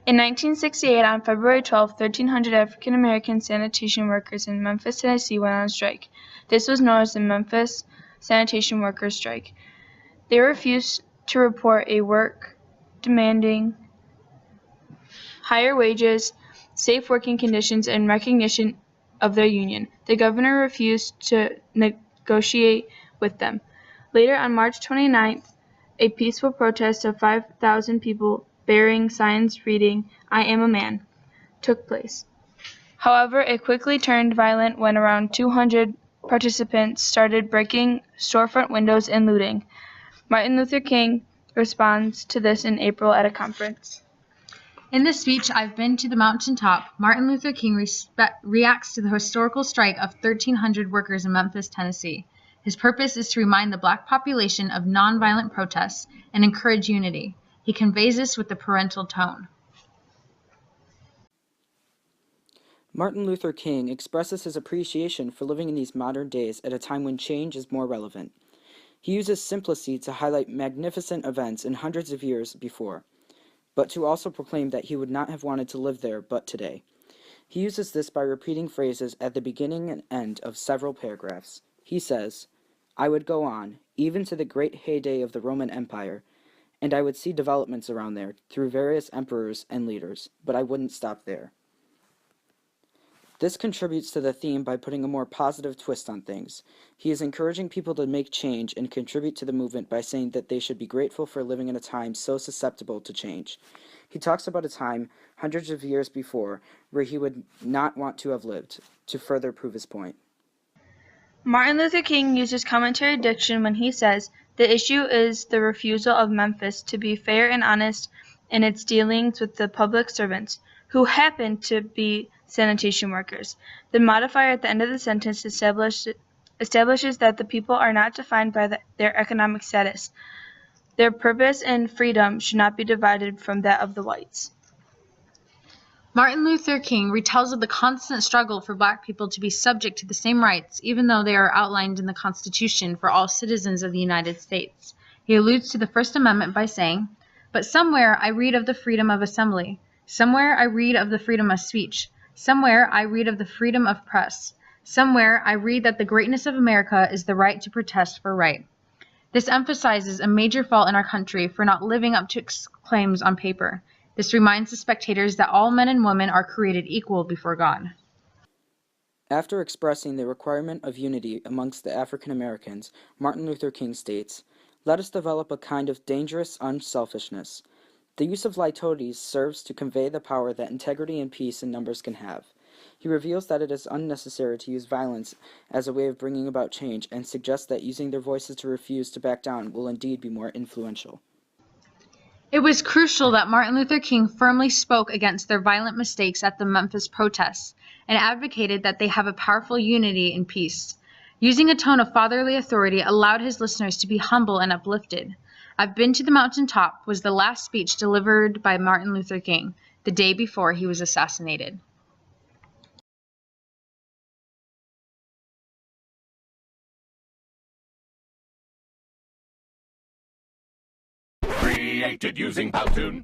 In 1968, on February 12, 1,300 African-American sanitation workers in Memphis, Tennessee went on strike. This was known as the Memphis Sanitation Workers' Strike. They refused to report a work demanding higher wages, safe working conditions, and recognition of their union. The governor refused to negotiate with them. Later, on March 29th, a peaceful protest of 5,000 people bearing signs reading, "I am a man," took place. However, it quickly turned violent when around 200 participants started breaking storefront windows and looting. Martin Luther King responds to this in April at a conference. In the speech, "I've Been to the Mountaintop," Martin Luther King reacts to the historical strike of 1,300 workers in Memphis, Tennessee. His purpose is to remind the Black population of nonviolent protests and encourage unity. He conveys this with a parental tone. Martin Luther King expresses his appreciation for living in these modern days at a time when change is more relevant. He uses simplicity to highlight magnificent events in hundreds of years before, but to also proclaim that he would not have wanted to live there but today. He uses this by repeating phrases at the beginning and end of several paragraphs. He says, "I would go on, even to the great heyday of the Roman Empire, and I would see developments around there through various emperors and leaders, but I wouldn't stop there." This contributes to the theme by putting a more positive twist on things. He is encouraging people to make change and contribute to the movement by saying that they should be grateful for living in a time so susceptible to change. He talks about a time, hundreds of years before, where he would not want to have lived, to further prove his point. Martin Luther King uses commentary diction when he says, "The issue is the refusal of Memphis to be fair and honest in its dealings with the public servants, who happen to be sanitation workers." The modifier at the end of the sentence establishes that the people are not defined by their economic status. Their purpose and freedom should not be divided from that of the whites. Martin Luther King retells of the constant struggle for Black people to be subject to the same rights, even though they are outlined in the Constitution for all citizens of the United States. He alludes to the First Amendment by saying, "But somewhere I read of the freedom of assembly. Somewhere I read of the freedom of speech. Somewhere I read of the freedom of press. Somewhere I read that the greatness of America is the right to protest for right." This emphasizes a major fault in our country for not living up to its claims on paper. This reminds the spectators that all men and women are created equal before God. After expressing the requirement of unity amongst the African Americans, Martin Luther King states, "Let us develop a kind of dangerous unselfishness. The use of litotes serves to convey the power that integrity and peace in numbers can have." He reveals that it is unnecessary to use violence as a way of bringing about change and suggests that using their voices to refuse to back down will indeed be more influential. It was crucial that Martin Luther King firmly spoke against their violent mistakes at the Memphis protests and advocated that they have a powerful unity in peace. Using a tone of fatherly authority allowed his listeners to be humble and uplifted. "I've Been to the Mountaintop" was the last speech delivered by Martin Luther King, the day before he was assassinated. Created using Powtoon.